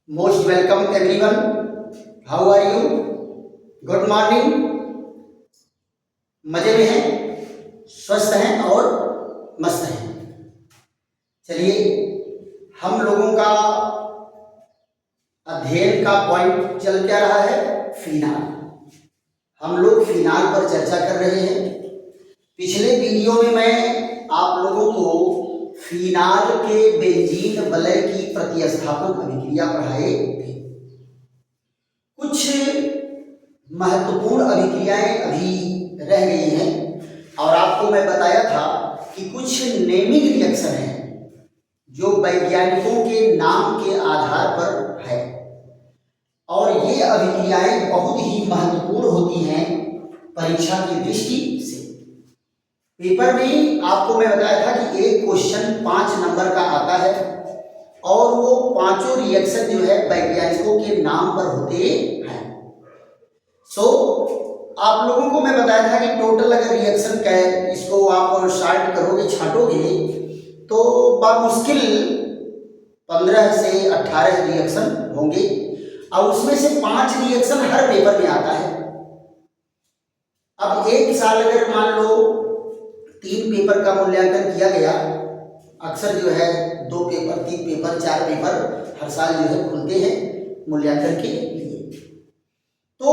Most welcome everyone. How are you? Good morning. मजे में हैं, स्वस्थ हैं और मस्त हैं। चलिए, हम लोगों का अध्ययन का पॉइंट चल क्या रहा है? फिनाल। हम लोग फिनाल पर चर्चा कर रहे हैं। पिछले वीडियो में मैं आप लोगों को फिनाल के बेंजीन वलय की प्रतिस्थापन अभिक्रिया पढ़ाए थे। कुछ महत्वपूर्ण अभिक्रियाएं अभी रह गई हैं और आपको मैं बताया था कि कुछ नेमिंग रिएक्शन हैं जो वैज्ञानिकों के नाम के आधार पर है और ये अभिक्रियाएं बहुत ही महत्वपूर्ण होती हैं परीक्षा की दृष्टि से। पेपर में आपको मैं बताया था कि एक क्वेश्चन 5 नंबर का आता है और वो पांचों रिएक्शन जो है वैज्ञानिकों के नाम पर होते हैं। आप लोगों को मैं बताया था कि टोटल अगर रिएक्शन का इसको आप शार्ट करोगे, छांटोगे तो बामुश्किल 15 से 18 रिएक्शन होंगे और उसमें से 5 रिएक्शन हर पेपर में आता है। अब एक साल अगर मान लो 3 पेपर का मूल्यांकन किया गया, अक्सर जो है 2 पेपर, 3 पेपर, 4 पेपर हर साल जो है खुलते हैं मूल्यांकन के लिए, तो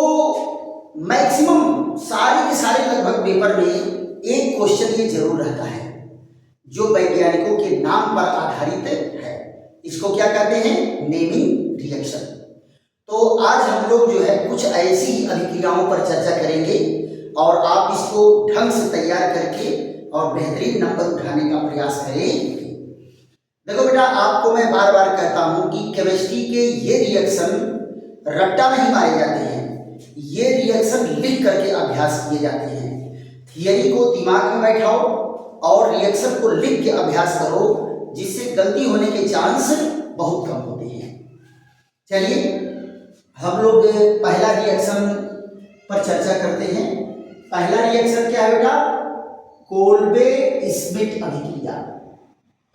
मैक्सिमम सारे के सारे लगभग पेपर में एक क्वेश्चन ये जरूर रहता है जो वैज्ञानिकों के नाम पर आधारित है। इसको क्या कहते हैं? Naming reaction. तो आज हम लोग जो है कुछ ऐसी अभिक्रियाओं पर चर्चा करेंगे और आप इसको ढंग से तैयार करके और बेहतरीन नंबर उठाने का प्रयास करें। देखो बेटा, आपको मैं बार बार कहता हूं कि केमिस्ट्री के ये रिएक्शन रट्टा नहीं मारे जाते हैं, ये रिएक्शन लिख करके अभ्यास किए जाते हैं। थियरी को दिमाग में बैठाओ और रिएक्शन को लिख के अभ्यास करो, जिससे गलती होने के चांस बहुत कम होते हैं। चलिए, हम लोग पहला रिएक्शन पर चर्चा करते हैं। पहला रिएक्शन क्या है बेटा? कोल्बे स्मिथ अभिक्रिया।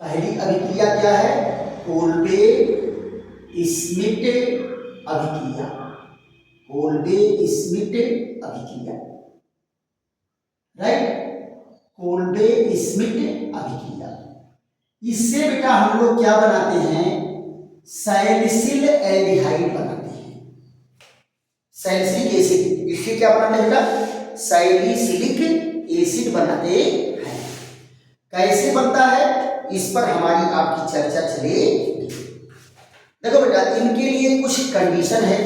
पहली अभिक्रिया क्या है? कोल्बे स्मिथ अभिक्रिया। कोल्बे स्मिथ अभिक्रिया, राइट? कोल्बे स्मिथ अभिक्रिया। इससे बेटा हम लोग क्या बनाते हैं? सैलिसिल एल्डिहाइड बनाते हैं। Salicylic acid. इससे क्या बनाते हैं बेटा? सैलिसिलिक एसिड बनाते हैं। कैसे बनता है इस पर हमारी आपकी चर्चा चलेगी। देखो बेटा, इनके लिए कुछ कंडीशन है,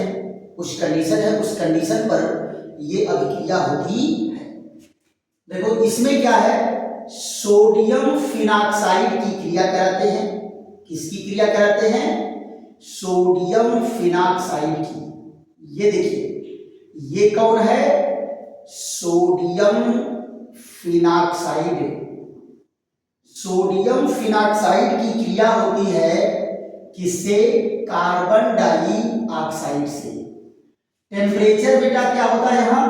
उस कंडीशन पर ये अभिक्रिया होती है। देखो, इसमें क्या है? सोडियम फिनाक्साइड की क्रिया कराते हैं। किसकी क्रिया कराते हैं? सोडियम फिनाक्साइड की। ये देखिए, ये कौन है? Sodium phenoxide. सोडियम फिनाक्साइड की क्रिया होती है किससे? कार्बन डाइऑक्साइड से। टेम्परेचर बेटा क्या होता है यहाँ?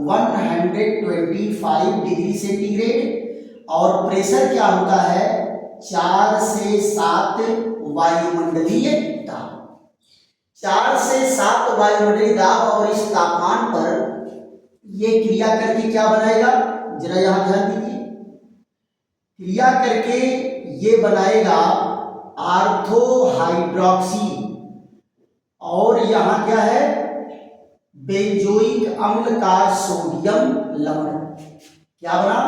125 डिग्री सेंटीग्रेड और प्रेशर क्या होता है? 4 से 7 वायुमंडलीय दाब। 4 से 7 वायुमंडलीय दाब और इस तापमान पर ये क्रिया करके क्या बनाएगा? जरा यहां ध्यान दीजिए। क्रिया करके ये बनाएगा आर्थो हाइड्रोक्सी और यहां क्या है? बेंजोइक अम्ल का सोडियम लवण। क्या बना?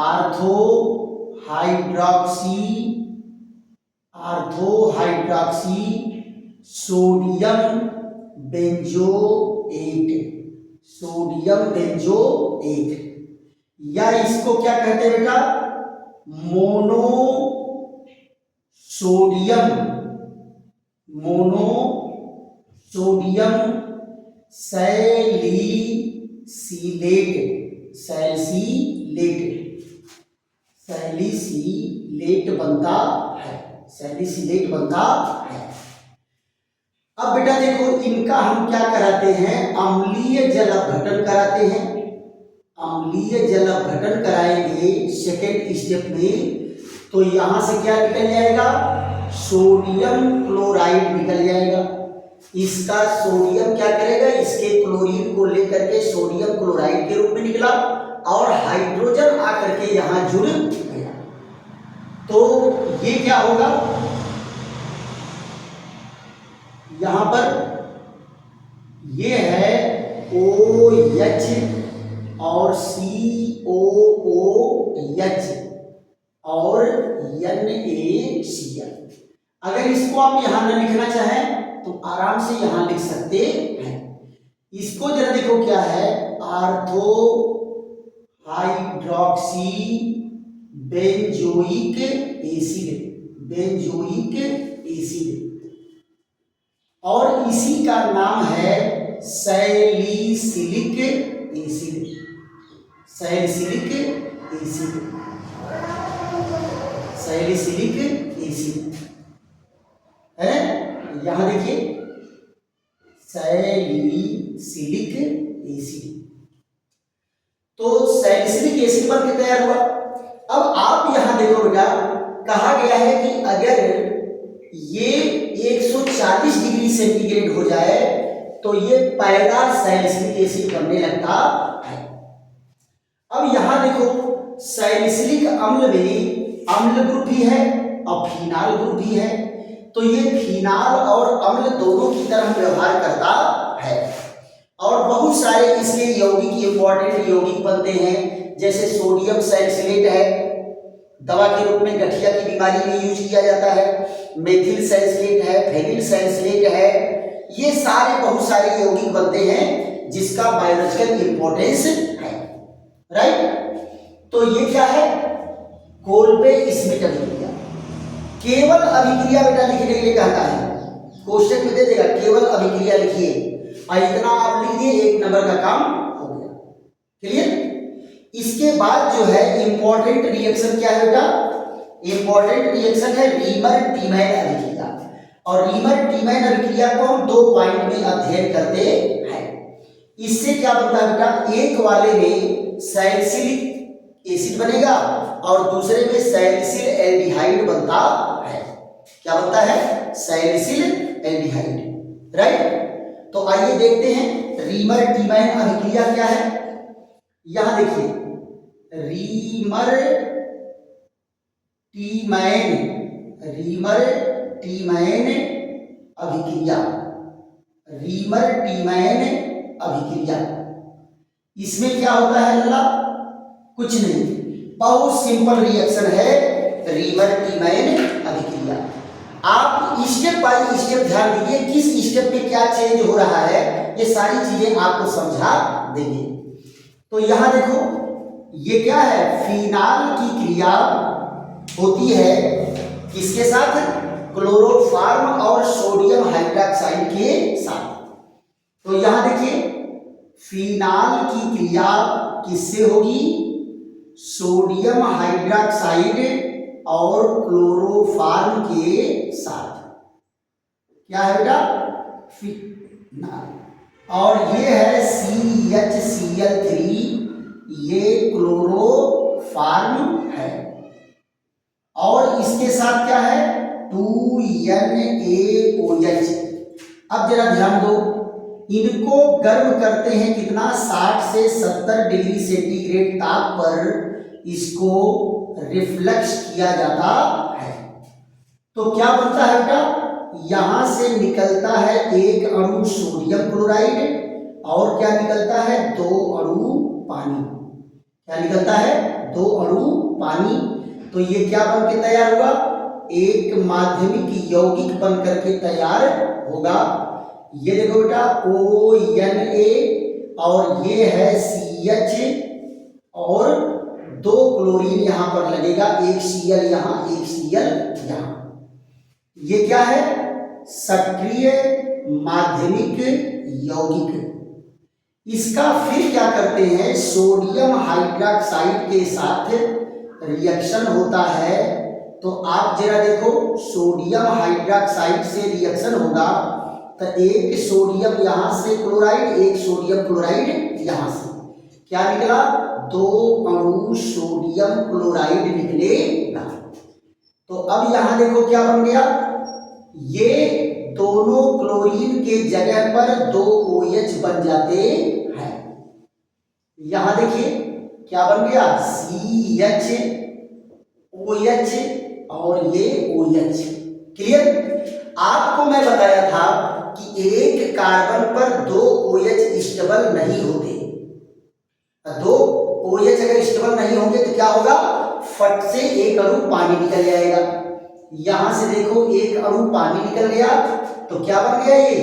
Ortho hydroxy sodium benzoate. Sodium benzoate, या इसको क्या कहते हैं बेटा? मोनो सोडियम सैलिसिलेट बनता है। अब बेटा देखो, इनका हम क्या कराते हैं? अम्लीय जल अपघटन कराते हैं। अम्लीय जल अपघटन कराएंगे सेकेंड स्टेप में, तो यहां से क्या निकल जाएगा? सोडियम क्लोराइड निकल जाएगा। इसका सोडियम क्या करेगा, इसके क्लोरीन को लेकर के सोडियम क्लोराइड के रूप में निकला और हाइड्रोजन आकर के यहां जुड़ गया। तो ये क्या होगा, यहां पर ये है OH और COOH और NaCl। अगर इसको आप यहां न लिखना चाहें तो आराम से यहां लिख सकते हैं। इसको जरा देखो क्या है, ortho hydroxy benzoic acid, benzoic acid, और इसी का नाम है salicylic acid, salicylic acid, salicylic acid है। यहां देखिए सैलिसिलिक एसिड, तो सैलिसिलिक एसिड बन के तैयार हुआ। अब आप यहां देखो बेटा, कहा गया है कि अगर ये 140 डिग्री सेंटीग्रेड हो जाए तो ये पैरा सैलिसिलिक एसिड बनने लगता है। अब यहां देखो सैलिसिलिक अम्ल में अम्ल ग्रुप भी है और फिनाल ग्रुप भी है, तो ये फिनाल और अम्ल दोनों की तरह व्यवहार करता है और बहुत सारे इसके यौगिक इंपॉर्टेंट यौगिक बनते हैं, जैसे सोडियम सैलिसिलेट है, दवा के रूप में गठिया की बीमारी में यूज किया जाता है, मेथिल सैलिसिलेट है, फेनिल सैलिसिलेट है, ये सारे बहुत सारे यौगिक बनते हैं जिसका बायोलॉजिकल इंपॉर्टेंस है, राइट। तो ये क्या है, कोल्बे स्मिट अभिक्रिया। केवल अभिक्रिया बेटा लिखने के लिए कहता है, क्वेश्चन में दे देगा केवल अभिक्रिया लिखिए और इतना आप लिख दिए, 1 नंबर का काम हो गया, क्लियर। इसके बाद जो है इंपॉर्टेंट रिएक्शन क्या है बेटा, इंपॉर्टेंट रिएक्शन है रीमर टीमैन अभिक्रिया, और रीमर टीमैन अभिक्रिया को हम 2 पॉइंट में अध्ययन करते हैं। इससे क्या बनता है बेटा, एक वाले में सैलिसिलिक एसिड बनेगा और दूसरे में सैलिसिल एल्डिहाइड बनता है। क्या बनता है, सैलिसिल एल्डिहाइड, राइट। तो आइए देखते हैं रीमर टीमैन अभिक्रिया क्या है। यहां देखिए रीमर टीमैन, रीमर टीमैन अभिक्रिया, रीमर टीमैन अभिक्रिया, इसमें क्या होता है लल्ला, कुछ नहीं, बहुत सिंपल रिएक्शन है रीमर टीमैन अभिक्रिया। आप स्टेप बाय स्टेप ध्यान दीजिए, किस स्टेप पे क्या चेंज हो रहा है, ये सारी चीजें आपको समझा देंगे। तो यहां देखो ये क्या है, फिनाल की क्रिया होती है किसके साथ, क्लोरोफॉर्म और सोडियम हाइड्रोक्साइड के साथ। तो यहां देखिए फिनाल की क्रिया किससे होगी, सोडियम हाइड्रोक्साइड और क्लोरोफॉर्म के साथ। क्या है बेटा, फिनाल, और ये है CHCl3, ये क्लोरोफॉर्म है, और इसके साथ क्या है 2NaOH। अब जरा ध्यान दो, इनको गर्म करते हैं कितना, 60 से 70 डिग्री सेंटीग्रेड ताप पर इसको रिफ्लेक्स किया जाता है। तो क्या बनता है बेटा, यहां से निकलता है एक अणु सोडियम क्लोराइड और क्या निकलता है, 2 अणु पानी। क्या निकलता है, 2 अणु पानी। तो ये क्या बन के तैयार हुआ, एक माध्यमिक यौगिक बन करके तैयार होगा। ये देखो बेटा ONA और ये है CH और 2 क्लोरीन यहां पर लगेगा, एक Cl यहां, एक Cl यहां। ये क्या है, सक्रिय माध्यमिक यौगिक। इसका फिर क्या करते हैं, सोडियम हाइड्रोक्साइड के साथ रिएक्शन होता है। तो आप जरा देखो, सोडियम हाइड्रोक्साइड से रिएक्शन होगा तो एक सोडियम यहां से क्लोराइड, एक सोडियम क्लोराइड यहां से, क्या निकला, 2 अणु सोडियम क्लोराइड निकलेगा। तो अब यहां देखो क्या बन गया, ये दोनों क्लोरीन के जगह पर 2 OH बन जाते हैं। यहां देखिए क्या बन गया, CHOH और ये OH। क्लियर। आपको मैं बताया था कि एक कार्बन पर 2 OH स्टेबल नहीं होते। 2 OH अगर स्टेबल नहीं होंगे तो क्या होगा, फट से एक अणु पानी निकल जाएगा। यहां से देखो एक अणु पानी निकल गया तो क्या बन गया, ये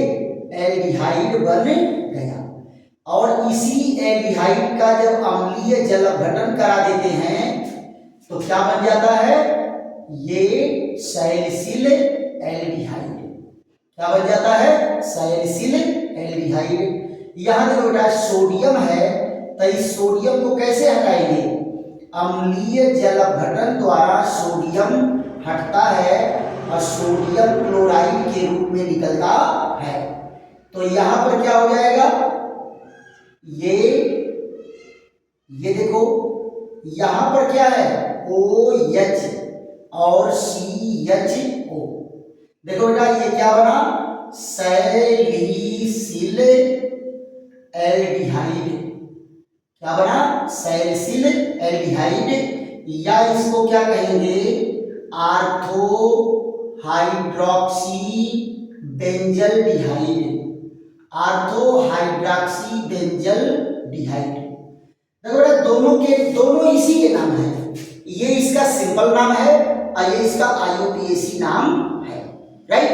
एल्डिहाइड बन गया। और इसी एल्डिहाइड का जब अम्लीय जल अपघटन करा देते हैं तो क्या बन जाता है, ये सैलिसिल एल्डिहाइड। क्या बन जाता है, सैलिसिल एल्डिहाइड। यहां देखो बेटा सोडियम है तो इस सोडियम को कैसे हटाएंगे, अम्लीय जल अपघटन द्वारा सोडियम हटता है और सोडियम क्लोराइड के रूप में निकलता है। तो यहां पर क्या हो जाएगा, ये देखो यहां पर क्या है, OH और CHO। देखो बेटा ये क्या बना, सैलिसिल एल्डिहाइड। क्या बना, सैलिसिल एल्डिहाइड, या इसको क्या कहेंगे, ortho hydroxy benzaldehyde. Ortho hydroxy benzaldehyde. देखो बेटा दोनों इसी के नाम है। ये इसका सिंपल नाम है और ये इसका IUPAC नाम है। राइट,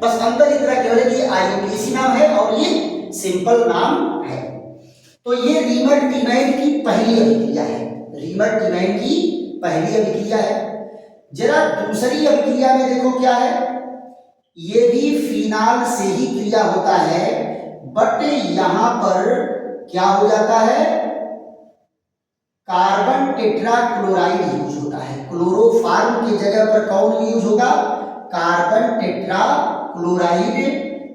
बस अंतर इतना केवल है कि ये IUPAC नाम है और ये सिंपल नाम है। तो ये रीमर टीमैन की पहली अभिक्रिया है। रीमर टीमैन की पहली अभिक्रिया है। जरा दूसरी अभिक्रिया में देखो क्या है, ये भी फिनाल से ही क्रिया होता है, बट यहां पर क्या हो जाता है, कार्बन टेट्राक्लोराइड यूज होता है। क्लोरोफॉर्म की जगह पर कौन यूज होगा, कार्बन टेट्राक्लोराइड,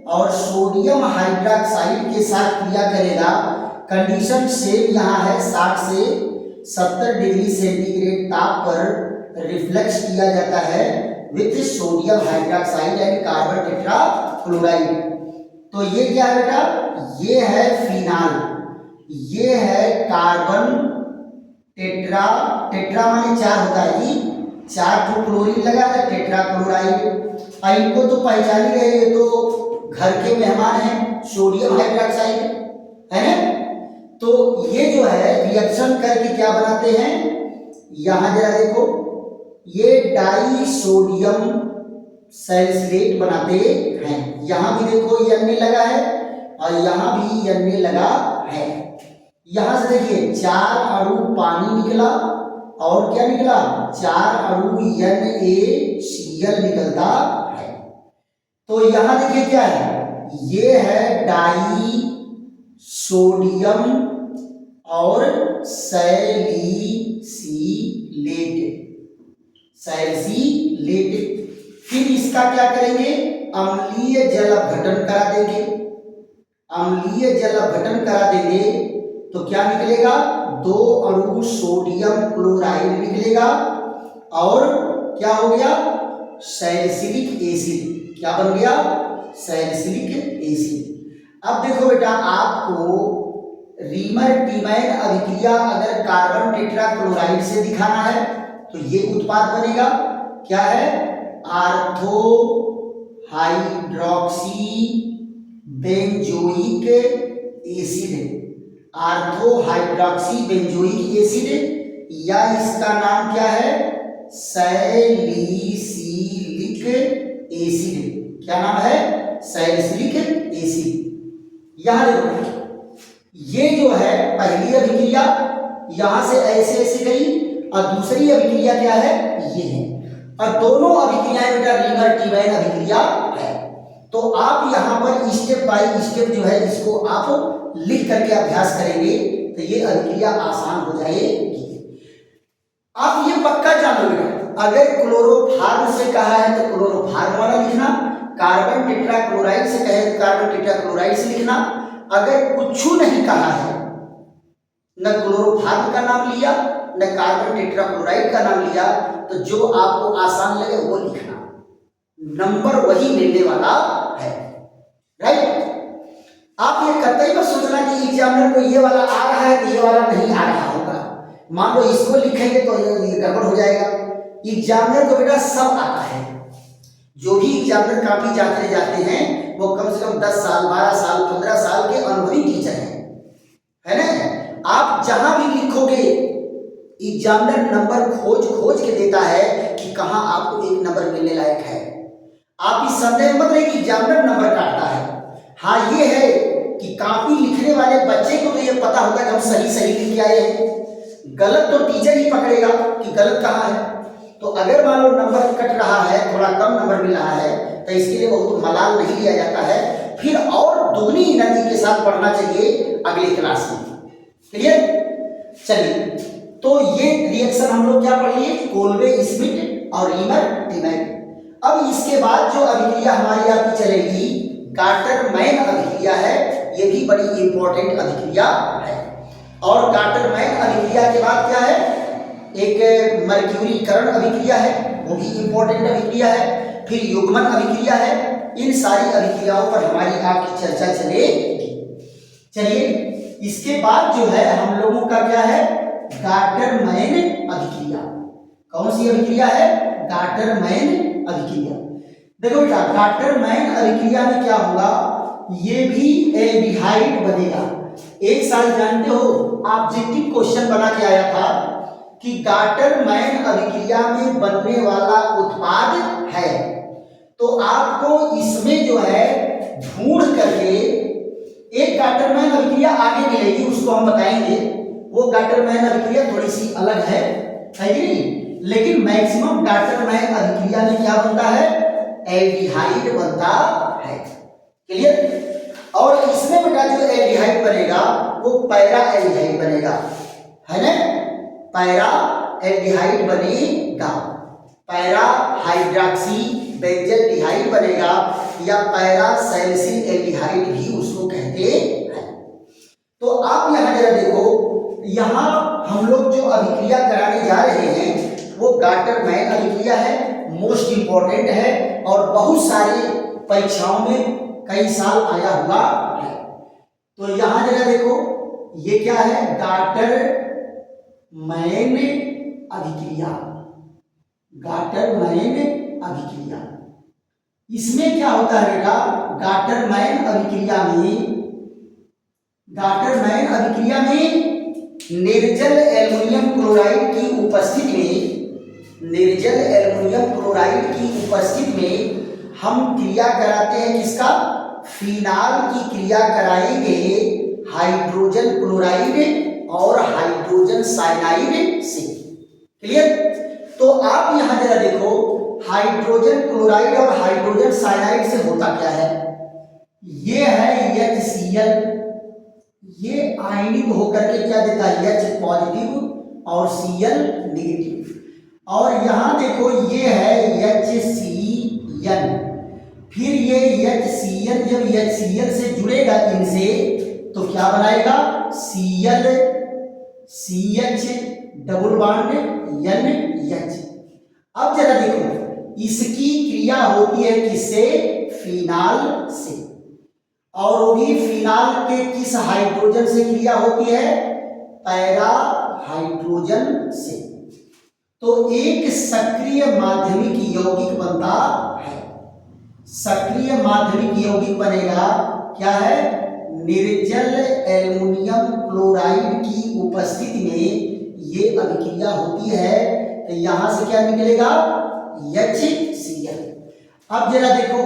और सोडियम हाइड्रोक्साइड के साथ क्रिया करेगा। कंडीशन सेम यहाँ है, 60 से 70 डिग्री सेंटीग्रेड ताप पर रिफ्लेक्स किया जाता है with sodium hydroxide and carbon tetrachloride. तो ये क्या है बेटा, ये है फिनाल, ये है कार्बन टेट्रा माने 4 होता है जी, 4 तो क्लोरीन लगा है, टेट्राक्लोराइड। इनको तो पहचान ही रहे, ये तो घर के मेहमान हैं, सोडियम हाइड्रोक्साइड है ना। तो ये जो है रिएक्शन करके क्या बनाते हैं, यहां जरा देखो, ये डाई सोडियम सैलिसिलेट बनाते हैं। यहां भी देखो Na लगा है और यहां भी Na लगा है। यहां से देखिए 4 अणु पानी निकला और क्या निकला, 4 अणु NaCl निकलता है। तो यहां देखिए क्या है, ये है डाई सोडियम और सैलिसिलेट। फिर इसका क्या करेंगे, अम्लीय जल अपघटन करा देंगे। अम्लीय जल अपघटन करा देंगे तो क्या निकलेगा, 2 अणु सोडियम क्लोराइड निकलेगा और क्या हो गया, सैलिसिलिक एसिड। क्या बन गया, सैलिसिलिक एसिड। अब देखो बेटा, आपको रीमर टीमैन अभिक्रिया अगर कार्बन टेट्राक्लोराइड से दिखाना है तो ये उत्पाद बनेगा, क्या है, ortho hydroxy benzoic acid. Ortho hydroxy benzoic acid, या इसका नाम क्या है, सैलिसिलिक एसिड। क्या नाम है, सैलिसिलिक एसिड। यहां देखो, ये जो है पहली अभिक्रिया यहां से ऐसे ऐसे गई और दूसरी अभिक्रिया क्या है, ये है। और दोनों अभिक्रियाएं बेटा रीमर टीमैन अभिक्रिया है। तो आप यहां पर स्टेप बाय स्टेप जो है इसको आप लिख करके अभ्यास करेंगे तो ये अभिक्रिया आसान हो जाएगी। आप ये पक्का जान लो, अगर क्लोरोफॉर्म से कहा है तो क्लोरोफॉर्म वाला लिखना, कार्बन टेट्राक्लोराइड से कहे तो कार्बन टेट्राक्लोराइड से लिखना। अगर कुछ नहीं कहा है, न क्लोरोफॉर्म का नाम लिया न कार्बन टेट्राक्लोराइड का नाम लिया, तो जो आपको आसान लगे वो लिखना, नंबर वही मिलने वाला है। राइट। आप ये कतई मत सोचना कि एग्जामिनर को ये वाला आ रहा है तो ये वाला नहीं आ रहा होगा। मान लो इसको लिखेंगे तो ये गड़बड़ हो जाएगा। एग्जामिनर को बेटा सब आता है। जो भी एग्जामिनर काफी जाते हैं वो कम से कम 10 साल 12 साल 15 साल के अनुभवी टीचर हैं, है ना। आप जहां भी लिखोगे एग्जामिनर नंबर खोज के देता है कि कहां आपको एक नंबर मिलने लायक है। आप इस संदेह मत रहिए कि एग्जामिनर नंबर काटता है। हाँ ये है कि कॉपी लिखने वाले बच्चे को तो ये पता होता है कि हम सही लिख के आए हैं, गलत तो टीचर ही पकड़ेगा कि गलत कहाँ है। तो अगर मान लो नंबर कट रहा है, थोड़ा कम नंबर मिल रहा है, तो इसके लिए बहुत मलाल नहीं लिया जाता है, फिर और दुगनी एनर्जी के साथ पढ़ना चाहिए अगली क्लास में। क्लियर? चलिए, तो ये रिएक्शन हम लोग क्या पढ़ लिए, कोल्बे स्मिथ और रीमर डिमैक। अब इसके बाद जो अभिक्रिया हमारी आपकी चलेगी गार्टर-मैन अभिक्रिया है। ये भी बड़ी इंपॉर्टेंट अभिक्रिया है। और गार्टर-मैन अभिक्रिया के बाद क्या है, एक मर्क्यूरीकरण अभिक्रिया है, वो भी इंपॉर्टेंट अभिक्रिया है। फिर युग्मन अभिक्रिया है। इन सारी अभिक्रियाओं पर हमारी आपकी चर्चा चलेगी। चलिए, इसके बाद जो है हम लोगों का क्या है, गार्टर-मैन अभिक्रिया। कौन सी अभिक्रिया है, गार्टर-मैन अभिक्रिया। देखो बेटा, गार्टर-मैन अभिक्रिया में क्या होगा, ये भी एल्डिहाइड बनेगा। एक साल जानते हो ऑब्जेक्टिव क्वेश्चन बना के आया था कि गार्टर-मैन अभिक्रिया में बनने वाला उत्पाद है, तो आपको इसमें जो है ढूंढ करके एक गार्टर-मैन अभिक्रिया आगे मिलेगी, उसको हम बताएंगे। वो गार्टर-मैन अभिक्रिया थोड़ी सी अलग है कि नहीं, लेकिन मैक्सिमम गार्टर-मैन अभिक्रिया में क्या बनता है, एल्डिहाइड बनता है। क्लियर? और इसमें बेटा जो एल्डिहाइड बनेगा वो पैरा एल्डिहाइड बनेगा, है ना। पैरा एल्डिहाइड बनेगा, पैरा हाइड्रॉक्सी बेंजल्डिहाइड बनेगा, या पैरा सैलिसिल एल्डिहाइड भी उसको कहते हैं। तो आप यहां जरा देखो, यहां हम लोग जो अभिक्रिया कराने जा रहे हैं वो गार्टर-मैन अभिक्रिया है, मोस्ट इंपॉर्टेंट है और बहुत सारी परीक्षाओं में कई साल आया हुआ है। तो यहां जरा देखो, ये क्या है, गार्टर-मैन अभिक्रिया। गार्टर-मैन अभिक्रिया, इसमें क्या होता है बेटा, गार्टर-मैन अभिक्रिया में निर्जल एल्युमिनियम क्लोराइड की उपस्थिति में हम क्रिया कराते हैं, किसका, फिनाल की क्रिया कराएंगे हाइड्रोजन क्लोराइड और हाइड्रोजन साइनाइड से। क्लियर? तो आप यहां जरा देखो, हाइड्रोजन क्लोराइड और हाइड्रोजन साइनाइड से होता क्या है, ये है HCl। ये आयनिक होकर के क्या देता है, H पॉजिटिव और Cl नेगेटिव। और यहां देखो ये है HCl। फिर ये HCl जब HCl से जुड़ेगा इनसे तो क्या बनाएगा, Cl CH double bond NH। अब जरा देखो, इसकी क्रिया होती है किससे, फिनाल से। और वो भी फिनाल के किस हाइड्रोजन से क्रिया होती है, पैरा हाइड्रोजन से। तो एक सक्रिय माध्यमिक यौगिक बनता है। सक्रिय माध्यमिक यौगिक बनेगा क्या है, निर्जल एल्युमिनियम क्लोराइड की उपस्थिति में ये अभिक्रिया होती है, तो यहां से क्या निकलेगा, HCl। अब जरा देखो,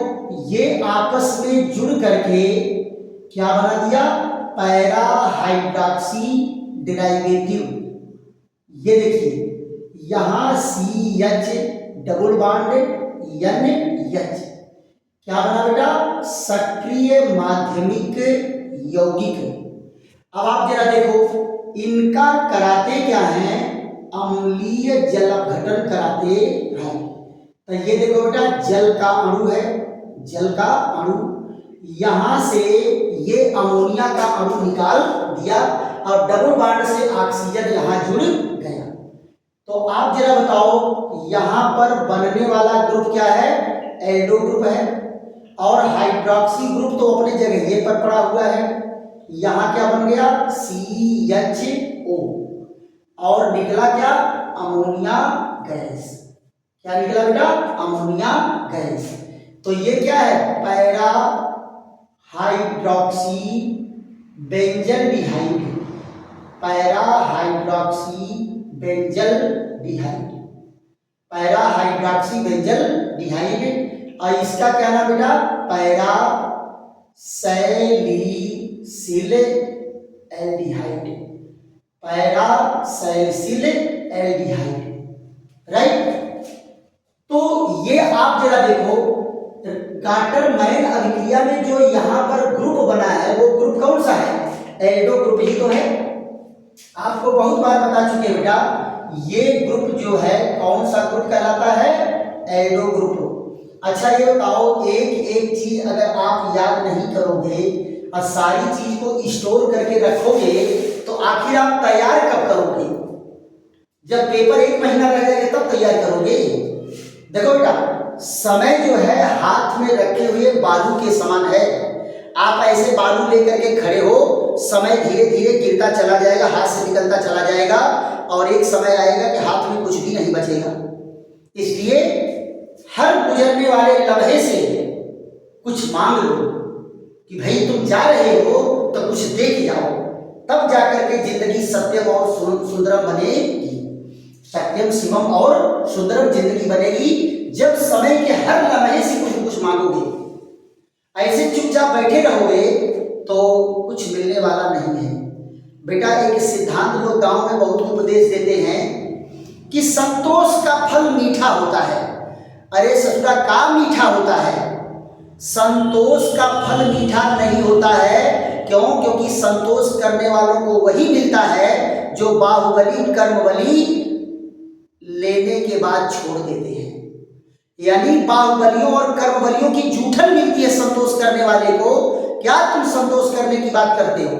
ये आपस में जुड़ करके क्या बना दिया, पैरा हाइड्रॉक्सी डेरिवेटिव। ये देखिए यहां CH डबल बॉन्ड NH, क्या बना बेटा, सक्रिय माध्यमिक यौगिक। अब आप जरा देखो, इनका कराते क्या है, अम्लीय जल अपघटन कराते हैं। तो ये देखो बेटा, जल का अणु है, जल का अणु, यहां से ये अमोनिया का अणु निकाल दिया और डबल बॉन्ड से ऑक्सीजन यहां जुड़ गया। तो आप जरा बताओ, यहां पर बनने वाला ग्रुप क्या है, एल्डो ग्रुप है। और हाइड्रोक्सी ग्रुप तो अपने जगह ये पर पड़ा हुआ है, यहाँ क्या बन गया CHO और निकला क्या अमोनिया गैस। क्या निकला बेटा अमोनिया गैस। तो ये क्या है para hydroxy benzaldehyde, para hydroxy benzaldehyde, para hydroxy benzaldehyde. और इसका क्या नाम बेटा para salicyl aldehyde, para salicyl aldehyde. Right. तो ये आप जरा देखो गाटरमैन अभिक्रिया में जो यहाँ पर ग्रुप बना है वो ग्रुप कौन सा है, एल्डो ग्रुप ही तो है। आपको बहुत बार बता चुके हैं बेटा ये ग्रुप जो है कौन सा ग्रुप कहलाता है, एल्डो ग्रुप। अच्छा ये बताओ एक एक चीज अगर आप याद नहीं करोगे और सारी चीज को स्टोर करके रखोगे तो आखिर आप तैयार कब करोगे, जब पेपर 1 महीना रह जाएगा तब तैयार करोगे। देखो बेटा समय जो है हाथ में रखे हुए बालू के समान है, आप ऐसे बालू लेकर के खड़े हो समय धीरे धीरे गिरता चला जाएगा, हाथ से निकलता चला जाएगा और एक समय आएगा कि हाथ में कुछ भी नहीं बचेगा। इसलिए हर गुजरने वाले लम्हे से कुछ मांग लो कि भाई तुम जा रहे हो तो कुछ देख जाओ, तब जाकर के जिंदगी सत्यम और सुंदरम बनेगी, सत्यम शिवम और सुंदरम जिंदगी बनेगी जब समय के हर लम्हे से कुछ कुछ मांगोगे। ऐसे चुपचाप बैठे रहोगे तो कुछ मिलने वाला नहीं है। बेटा एक सिद्धांत लोग गांव में बहुत उपदेश देते हैं कि संतोष का फल मीठा होता है। अरे ससुरा का मीठा होता है, संतोष का फल मीठा नहीं होता है। क्यों? क्योंकि संतोष करने वालों को वही मिलता है जो बाहुबली कर्मबली लेने के बाद छोड़ देते हैं। यानी बाहुबलियों और कर्मबलियों की जूठन मिलती है संतोष करने वाले को। क्या तुम संतोष करने की बात करते हो,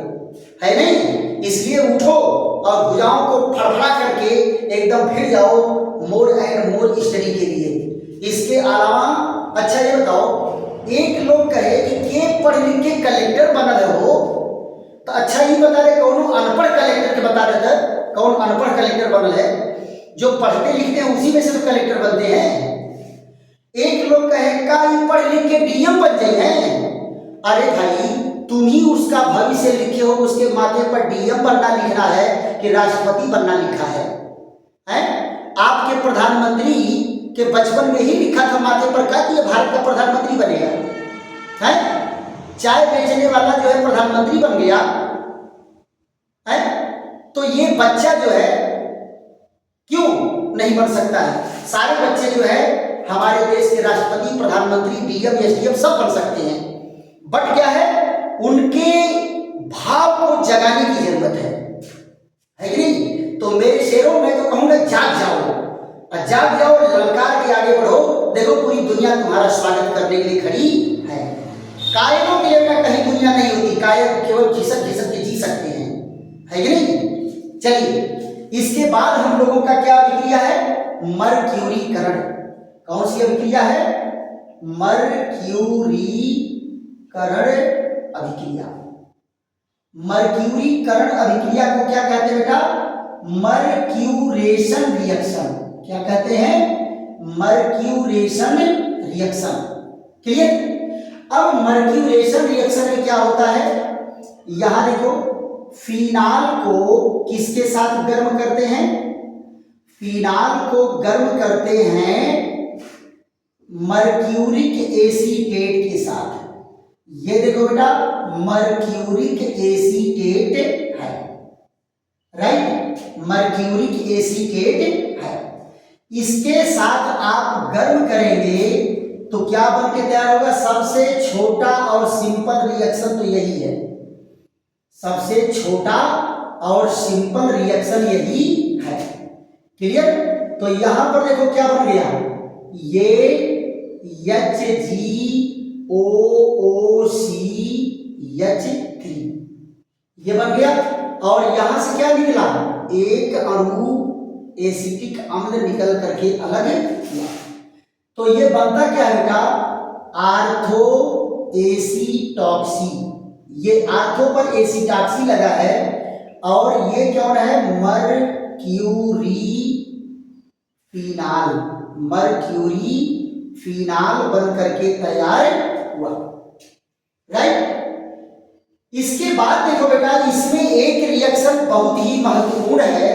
है नहीं? इसलिए उठो और भुजाओं को फड़फड़ा करके एकदम फिर जाओ मोर एंड मोर स्टडी के लिए। इसके अलावा अच्छा ये बताओ एक लोग कहे कि के पढ़ लिख के कलेक्टर बना हो तो अच्छा ये बता दे कौन अनपढ़ कलेक्टर के बता देता कौन अनपढ़ कलेक्टर बनल है, जो पढ़ते लिखते हैं उसी में से तो कलेक्टर बनते हैं। एक लोग कहे का ये पढ़ लिख के DM बन जाए हैं। अरे भाई तुम ही उसका भविष्य लिखे हो, उसके माथे पर DM बनना लिखना है कि राष्ट्रपति बनना लिखा है? आपके प्रधानमंत्री के बचपन में ही लिखा था माथे पर का कि ये भारत का प्रधानमंत्री बनेगा, है? चाय बेचने वाला जो है प्रधानमंत्री बन गया है। तो ये बच्चा जो है क्यों नहीं बन सकता है? सारे बच्चे जो है हमारे देश के राष्ट्रपति, प्रधानमंत्री, DM, SDM सब बन सकते हैं। बट क्या है उनके भाव को जगाने की जरूरत है कि नहीं? तो मेरे शेरों में तो कहूंगा जाग जाओ, जाग जाओ, ललकार के आगे बढ़ो। देखो पूरी दुनिया तुम्हारा स्वागत करने के लिए खड़ी है। कायरों के लिए कहीं दुनिया नहीं होती, कायर केवल घिसक घिसक के जी सकते हैं, है कि नहीं? चलिए इसके बाद हम लोगों का क्या अभिक्रिया है, मरक्यूरीकरण। कौन सी अभिक्रिया है? मरक्यूरीकरण अभिक्रिया। मरक्यूरीकरण अभिक्रिया को क्या कहते हैं बेटा? Mercuration reaction. क्या कहते हैं? Mercuration reaction. क्लियर? अब मर्क्यूरेशन रिएक्शन में क्या होता है, यहां देखो फिनाल को किसके साथ गर्म करते हैं? फिनाल को गर्म करते हैं मर्क्यूरिक एसीटेट के साथ। ये देखो बेटा मर्क्यूरिक एसीटेट है, राइट? मर्क्यूरिक एसीटेट है। इसके साथ आप गर्म करेंगे तो क्या बन के तैयार होगा? सबसे छोटा और सिंपल रिएक्शन तो यही है, सबसे छोटा और सिंपल रिएक्शन यही है। क्लियर? तो यहां पर देखो क्या बन गया, ये HgOOCH3 ये बन गया और यहां से क्या निकला? एक अणु एसिटिक अम्ल निकल करके अलग किया। तो ये बनता क्या है बेटा? आर्थो एसीटॉक्सी, ये आर्थो पर एसीटॉक्सी लगा है और ये कौन है, मर्क्यूरी फिनाल बन करके तैयार हुआ, राइट। इसके बाद देखो बेटा, इसमें एक रिएक्शन बहुत ही महत्वपूर्ण है,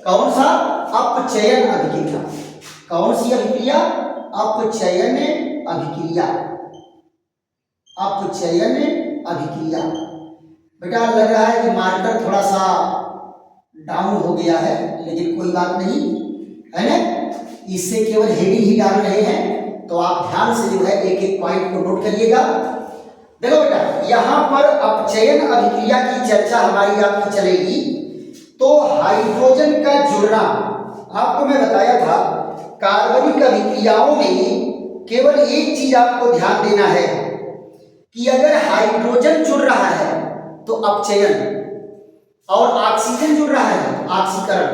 कौन सा, अपचयन अभिक्रिया। कौन सी अभिक्रिया, अपचयन अभिक्रिया। बेटा लग रहा है कि मार्कर थोड़ा सा डाउन हो गया है, लेकिन कोई बात नहीं है ना, इससे केवल हेडिंग ही डाल रहे हैं, तो आप ध्यान से जो है एक एक पॉइंट को नोट करिएगा। देखो बेटा, यहां पर अपचयन अभिक्रिया की चर्चा हमारी आपकी चलेगी। तो हाइड्रोजन का जुड़ना, आपको मैं बताया था कार्बनिक अभिक्रियाओं में केवल एक चीज आपको ध्यान देना है कि अगर हाइड्रोजन जुड़ रहा है तो अपचयन, और ऑक्सीजन जुड़ रहा है ऑक्सीकरण।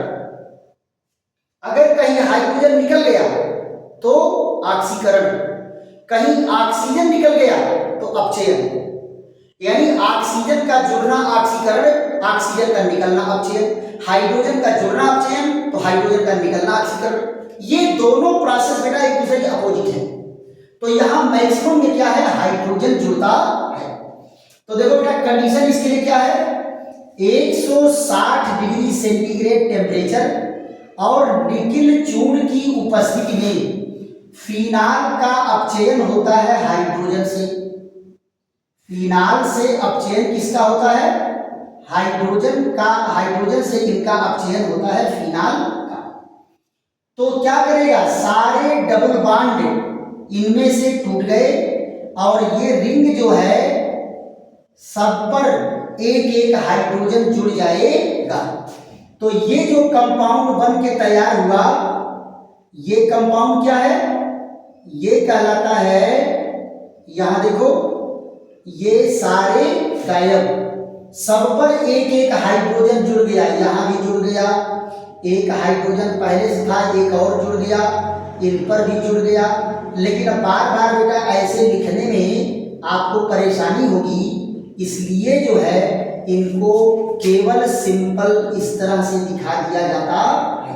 अगर कहीं हाइड्रोजन निकल गया तो ऑक्सीकरण, कहीं ऑक्सीजन निकल गया तो अपचयन। यानी ऑक्सीजन का जुड़ना ऑक्सीकरण, ऑक्सीजन का निकलना अपचयन, हाइड्रोजन का जुड़ना अपचयन तो हाइड्रोजन का निकलना ऑक्सीकरण। ये दोनों प्रोसेस बेटा एक दूसरे के अपोजिट है। तो यहां मैक्सिमम में क्या है, हाइड्रोजन जुड़ता है। तो देखो बेटा, कंडीशन इसके लिए क्या है, 160 डिग्री सेंटीग्रेड टेम्परेचर और निकिल चूर्ण की उपस्थिति में फिनाल का अपचयन होता है हाइड्रोजन से। फिनाल से अपचयन किसका होता है, हाइड्रोजन से इनका अपचयन होता है फिनाल का। तो क्या करेगा, सारे डबल बॉन्ड इनमें से टूट गए और ये रिंग जो है सब पर एक एक हाइड्रोजन जुड़ जाएगा। तो ये जो कंपाउंड बन के तैयार हुआ, ये कंपाउंड क्या है, ये कहलाता है, यहां देखो ये सारे गायब, सब पर एक एक हाइड्रोजन जुड़ गया, यहां भी जुड़ गया, एक हाइड्रोजन पहले से था, एक और जुड़ गया, इन पर भी जुड़ गया। लेकिन अब बार बार बेटा ऐसे लिखने में आपको परेशानी होगी, इसलिए जो है इनको केवल सिंपल इस तरह से दिखा दिया जाता है।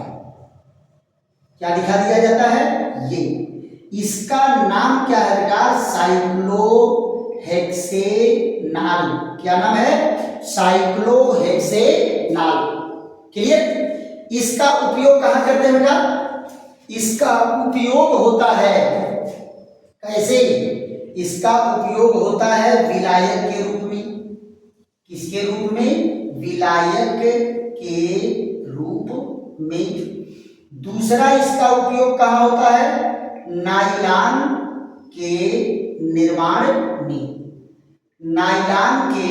क्या दिखा दिया जाता है, ये, इसका नाम क्या है बेटा, साइक्लोहेक्सेनाल। क्या नाम है, साइक्लोहेक्सेनाल। क्लियर। इसका उपयोग कहां करते हैं बेटा, इसका उपयोग होता है कैसे, इसका उपयोग होता है विलायक के रूप में। किसके रूप में, विलायक के रूप में। दूसरा इसका उपयोग कहां होता है, नायलॉन के निर्माण में। नायलॉन के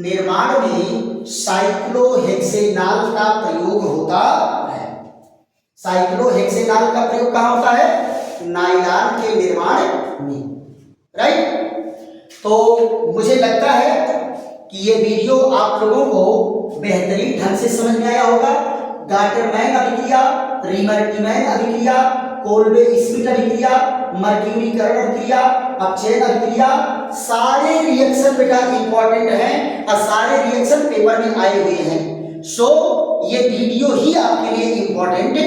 निर्माण में साइक्लोहेक्सेनाल का प्रयोग होता है। साइक्लोहेक्सेनाल का प्रयोग कहां होता है, नायलॉन के निर्माण में, राइट। तो मुझे लगता है कि ये वीडियो आप लोगों को बेहतरीन ढंग से समझ में आया होगा। गाटरमैन अभिक्रिया, रिमर्टीमैन अभिक्रिया, कोल्बे स्मिथ अभिक्रिया, मर्क्यूरीकरण अभिक्रिया, अपचयन अभिक्रिया, सारे रिएक्शन बेटा इंपॉर्टेंट हैं और सारे रिएक्शन पेपर में आए हुए हैं। सो ये वीडियो ही आपके लिए इंपॉर्टेंट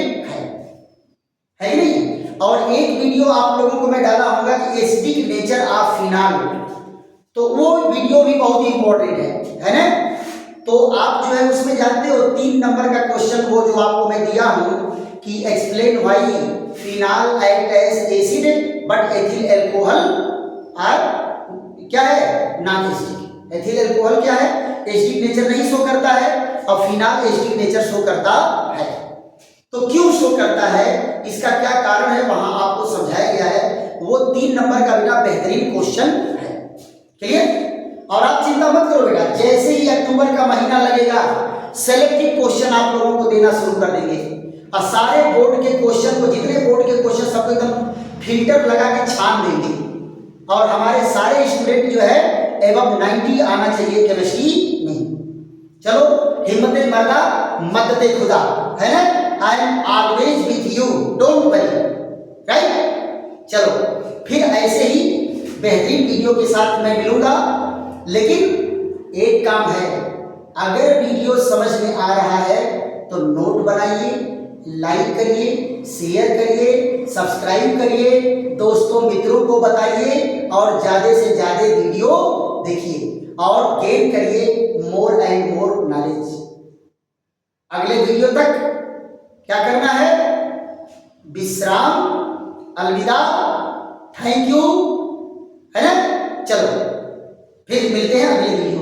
है नहीं। और एक वीडियो आप लोगों को मैं डाला होगा कि एसिडिक नेचर ऑफ फिनाल, तो वो वीडियो भी बहुत ही इंपॉर्टेंट है ना। तो आप जो है उसमें जानते हो 3 नंबर का क्वेश्चन वो जो आपको मैं दिया हूं कि explain why phenol act as acid but ethyl alcohol are क्या है, नॉन एसिडिक। एथिल अल्कोहल क्या है, एसिडिक नेचर नहीं शो करता है और फिनाल एसिडिक नेचर शो करता है। तो क्यों शो करता है, इसका क्या कारण है, वहां आपको समझाया गया है। वो 3 नंबर का बेटा बेहतरीन क्वेश्चन है। क्लियर। और आप चिंता मत करो बेटा, जैसे ही अक्टूबर का महीना लगेगा सेलेक्टिव क्वेश्चन आप लोगों को देना शुरू कर देंगे और सारे बोर्ड के क्वेश्चन को, जितने बोर्ड के क्वेश्चन सबको एकदम फिल्टर लगा के छान देंगे और हमारे सारे स्टूडेंट जो है एवं 90 आना चाहिए केमिस्ट्री में। चलो, हिम्मत मर्दा मदद खुदा, है ना। I am always with you, don't worry, right. चलो फिर ऐसे ही बेहतरीन वीडियो के साथ मैं मिलूंगा। लेकिन एक काम है, अगर वीडियो समझ में आ रहा है तो नोट बनाइए, लाइक करिए, शेयर करिए, सब्सक्राइब करिए, दोस्तों मित्रों को बताइए और ज़्यादा से ज़्यादा वीडियो देखिए और गेन करिए मोर एंड मोर नॉलेज। अगले वीडियो तक क्या करना है? विश्राम, अलविदा, थैंक यू, है ना। चलो फिर मिलते हैं अगले वीडियो।